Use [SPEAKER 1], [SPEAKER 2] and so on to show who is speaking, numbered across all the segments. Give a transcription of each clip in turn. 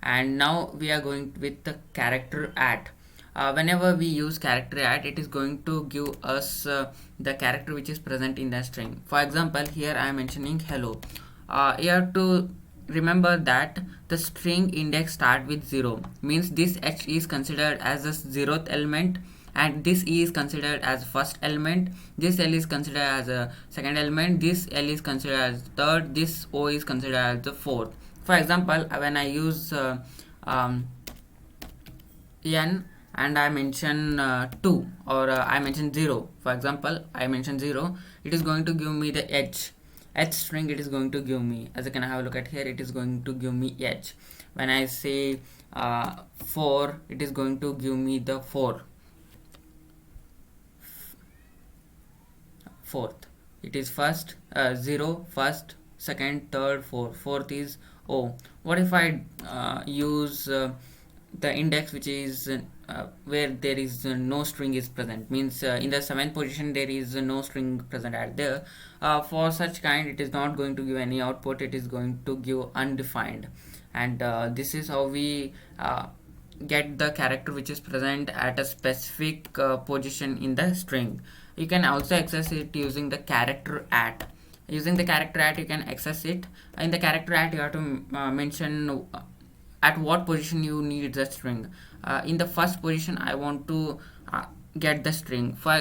[SPEAKER 1] And now we are going with the characterAt. Whenever we use characterAt, it is going to give us the character which is present in the string. For example, here I am mentioning hello. You have to remember that the string index start with 0, means this h is considered as the 0th element, and this e is considered as first element, this l is considered as a second element, this l is considered as third, this o is considered as the fourth. For example, when I use n and I mention 2, or I mention 0, for example I mention 0, it is going to give me the h string. It is going to give me, as you can have a look at here, it is going to give me h. When I say 4, it is going to give me the fourth. It is first 0, first, second, third, fourth is o. What if I use the index which is where there is no string is present, means in the 7th position there is no string present at there. For such kind, it is not going to give any output, it is going to give undefined. And this is how we get the character which is present at a specific position in the string. You can also access it using the characterAt. Using the characterAt, you can access it. In the characterAt, you have to mention at what position you need the string. In the first position, I want to get the string. For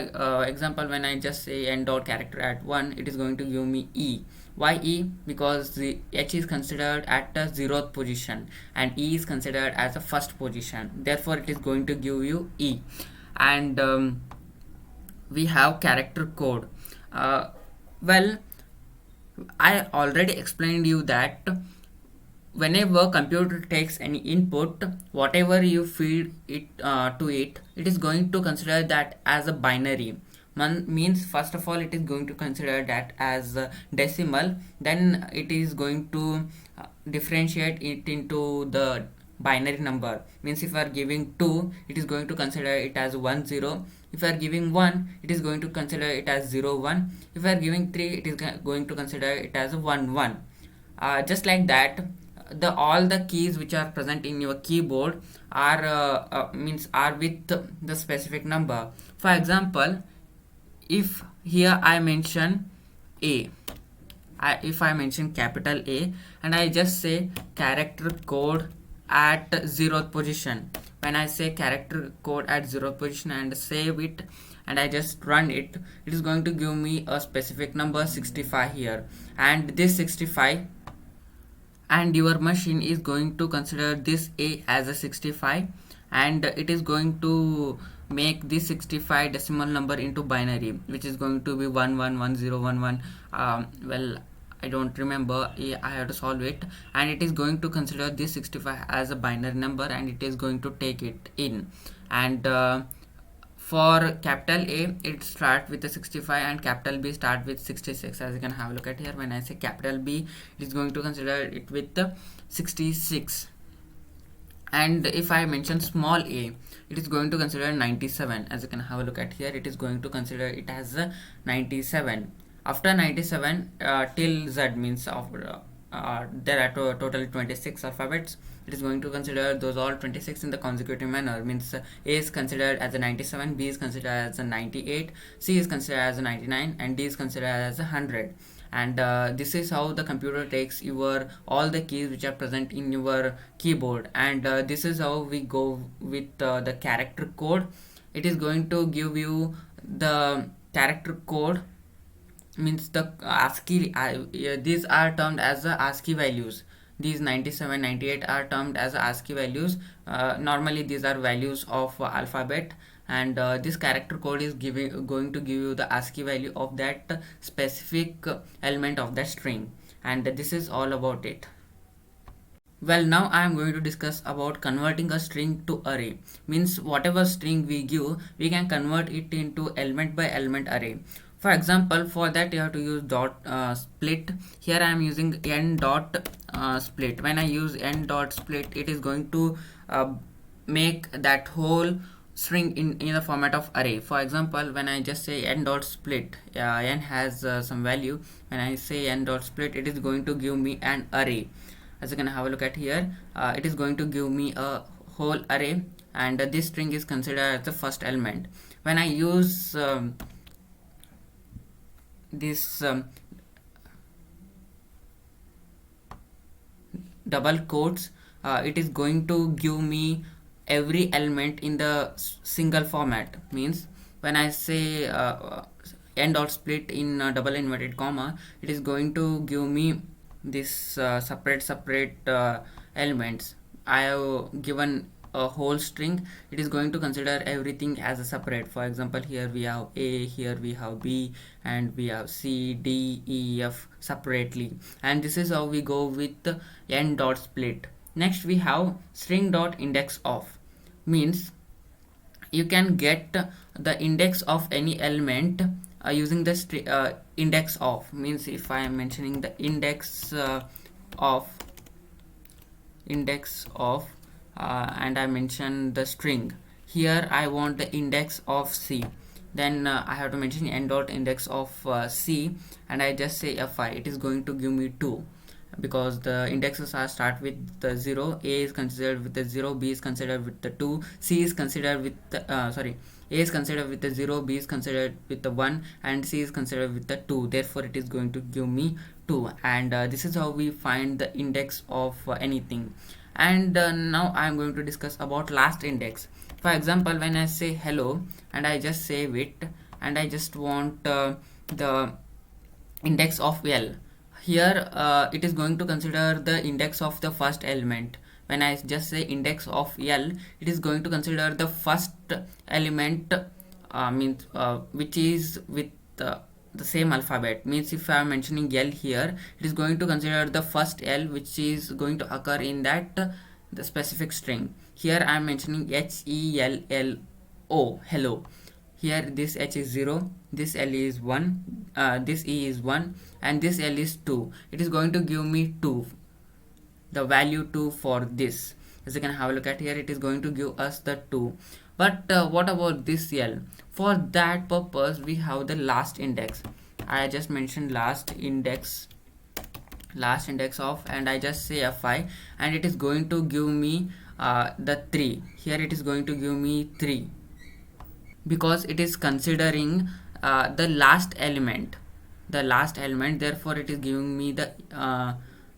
[SPEAKER 1] example, when I just say n.characterat 1, it is going to give me e. Why e? Because the h is considered at the 0th position and e is considered as the first position. Therefore, it is going to give you e. And we have character code. Well, I already explained you that whenever computer takes any input, whatever you feed it to it, it is going to consider that as a binary. Means first of all, it is going to consider that as a decimal, then it is going to differentiate it into the binary number. Means if you are giving 2, it is going to consider it as 1 0. If you are giving 1, it is going to consider it as 0 1. If you are giving 3, it is going to consider it as 1 1. Just like that, all the keys which are present in your keyboard are with the specific number. For example, if here I mention a, if I mention capital A and I just say character code at 0th position, when I say character code at 0th position and save it and I just run it, it is going to give me a specific number 65 here, and this 65, and your machine is going to consider this a as a 65, and it is going to make this 65 decimal number into binary, which is going to be 111011. Well, I don't remember, I have to solve it, and it is going to consider this 65 as a binary number and it is going to take it in. And for capital A, it starts with a 65 and capital B start with 66. As you can have a look at here, when I say capital B, it is going to consider it with the 66. And if I mention small a, it is going to consider 97. As you can have a look at here, it is going to consider it as a 97. After 97 till z, means there are totally 26 alphabets. It is going to consider those all 26 in the consecutive manner. Means A is considered as a 97, B is considered as a 98, C is considered as a 99, and D is considered as a 100. And this is how the computer takes your all the keys which are present in your keyboard. And this is how we go with the character code. It is going to give you the character code, means the ASCII. These are termed as the ASCII values. These 97, 98 are termed as ASCII values. Normally these are values of alphabet, and this character code is going to give you the ASCII value of that specific element of that string. And this is all about it. Well, now I am going to discuss about converting a string to array. Means whatever string we give, we can convert it into element by element array. For example, for that you have to use dot split. Here I am using n dot split. When I use n dot split, it is going to make that whole string in the format of array. For example, when I just say n dot split, n has some value. When I say n dot split, it is going to give me an array. As you can have a look at here, it is going to give me a whole array, and this string is considered as the first element. When I use this double quotes, it is going to give me every element in the single format. Means when I say n dot split in double inverted comma, it is going to give me this separate elements. I have given a whole string. It is going to consider everything as a separate. For example, here we have A, here we have B, and we have C, D, E, F separately, and this is how we go with n dot split. Next we have string dot index of. Means you can get the index of any element using the index of. Means if I am mentioning the of index of and I mention the string, here I want the index of C, then I have to mention n dot index of C, and I just say fi. It is going to give me 2, because the indexes are start with the 0. A is considered with the 0, B is considered with the 2, C is considered with the A is considered with the 0, B is considered with the 1, and C is considered with the 2. Therefore it is going to give me 2, and this is how we find the index of anything. And now I am going to discuss about last index. For example, when I say hello and I just save it, and I just want the index of L, here it is going to consider the index of the first element. When I just say index of L, it is going to consider the first element, means which is with the same alphabet. Means if I am mentioning L here, it is going to consider the first L which is going to occur in that the specific string. Here I am mentioning HELLO, hello. Here this H is 0, this L is 1, this E is 1, and this L is 2. It is going to give me 2, the value 2 for this. As you can have a look at here, it is going to give us the 2. But what about this L? For that purpose we have the last index. I just mentioned last index of, and I just say fi, and it is going to give me the 3. Here it is going to give me 3, because it is considering the last element. Therefore it is giving me the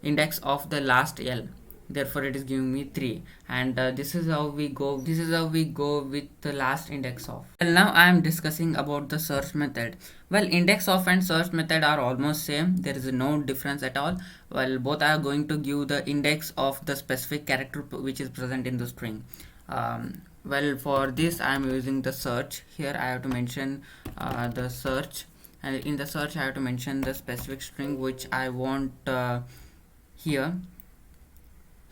[SPEAKER 1] index of the last L. Therefore it is giving me 3, and this is how we go with the last index of. Well, now I am discussing about the search method. Well, index of and search method are almost same. There is no difference at all. Well, both are going to give the index of the specific character which is present in the string. Well, for this I am using the search. Here I have to mention the search, and in the search I have to mention the specific string which I want.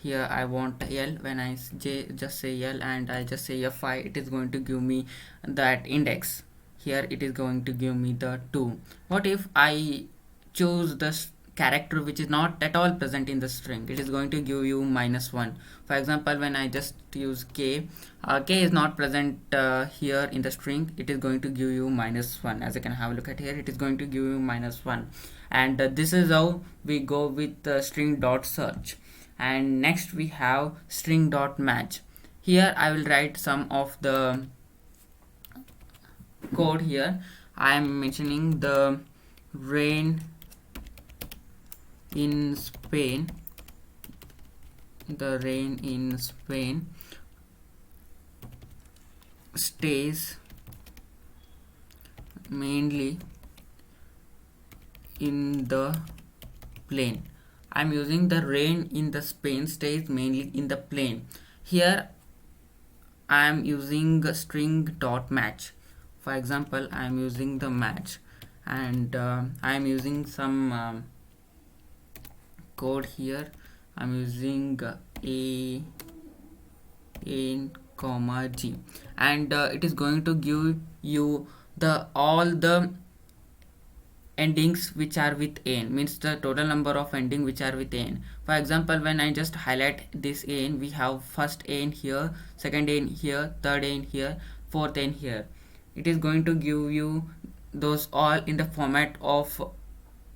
[SPEAKER 1] Here I want L. When I just say L and I just say fi, it is going to give me that index. Here it is going to give me the 2. What if I choose the character which is not at all present in the string? It is going to give you -1. For example, when I just use K, K is not present here in the string. It is going to give you -1. As you can have a look at here, it is going to give you -1, and this is how we go with string dot search. And next we have string dot match. Here I will write some of the code. Here I am mentioning the rain in Spain. The rain in Spain stays mainly in the plain. I'm using the rain in the Spain stays mainly in the plain. Here I am using a string dot match. For example, I am using the match, and I am using some code here. I'm using a in comma G, and it is going to give you the all the endings which are with n, means the total number of ending which are with n. For example, when I just highlight this n, we have first n here, second n here, third n here, fourth n here. It is going to give you those all in the format of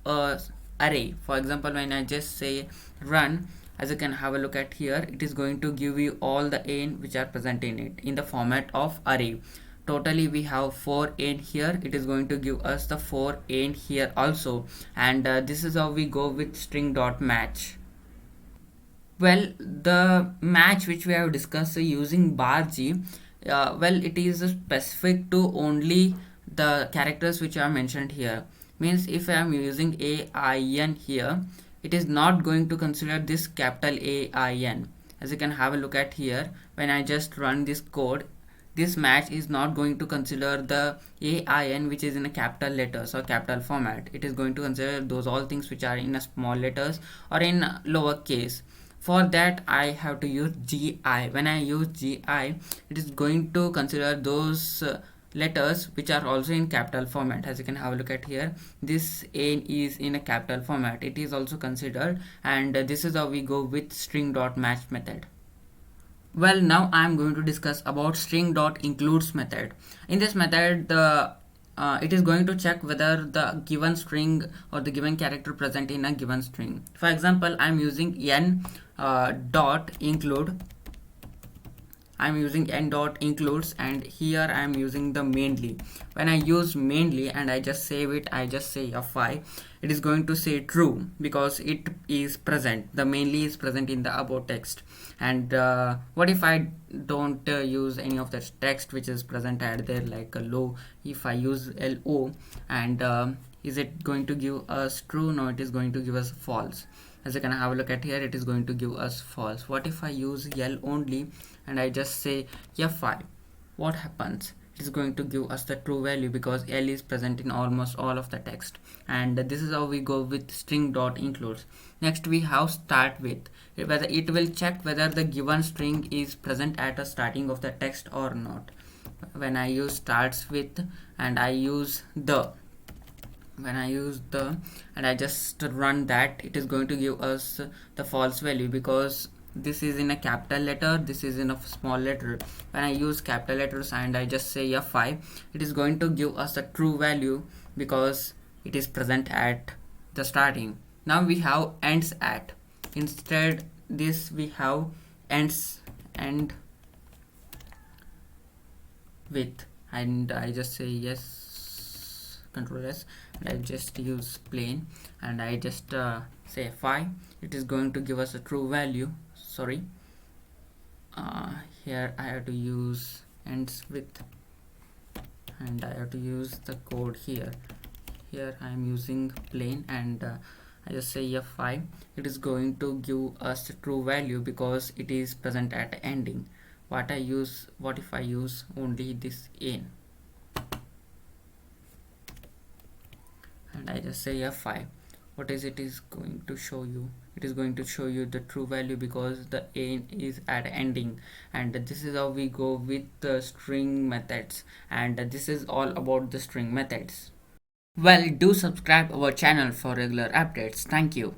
[SPEAKER 1] a array. For example, when I just say run, As you can have a look at here, it is going to give you all the n which are present in it in the format of array. Totally we have 4 n here. It is going to give us the 4 n here also, and this is how we go with string.match. Well, the match which we have discussed using bar g, well, it is specific to only the characters which are mentioned here. Means if I am using AIN here, it is not going to consider this capital AIN. As you can have a look at here, when I just run this code, this match is not going to consider the AIN which is in a capital letters or capital format. It is going to consider those all things which are in a small letters or in lower case. For that I have to use GI. When I use GI, it is going to consider those letters which are also in capital format. As you can have a look at here, this N is in a capital format. It is also considered, and this is how we go with string.match method. Well, now I am going to discuss about string.includes method. In this method, it is going to check whether the given string or the given character present in a given string. For example, I am using n dot include. I am using n dot includes, and here I am using the mainly. When I use mainly and I just save it, I just say fi, it is going to say true because it is present. The mainly is present in the above text. And what if I don't use any of the text which is present at there, like a low? If I use lo, and is it going to give us true? No, it is going to give us false. As you can have a look at here, it is going to give us false. What if I use L only and I just say fi? What happens? It is going to give us the true value because L is present in almost all of the text. And this is how we go with string.includes. Next we have start with, whether it will check whether the given string is present at the starting of the text or not. When I use starts with and I use the, when I use the and I just run that, it is going to give us the false value because this is in a capital letter, this is in a small letter. When I use capital letters and I just say fi, it is going to give us the true value because it is present at the starting. Now we have ends at. Instead this we have ends and with, and I just say yes, Control S, and I just use plain and I just say fi. It is going to give us a true value. Sorry, here I have to use Endswith and I have to use the code here. Here I am using plain and I just say fi. It is going to give us the true value because it is present at ending. What if I use only this n and I just say fi? What is it is going to show you? It is going to show you the true value because the n is at ending. And this is how we go with the string methods, and this is all about the string methods. Well, do subscribe our channel for regular updates. Thank you.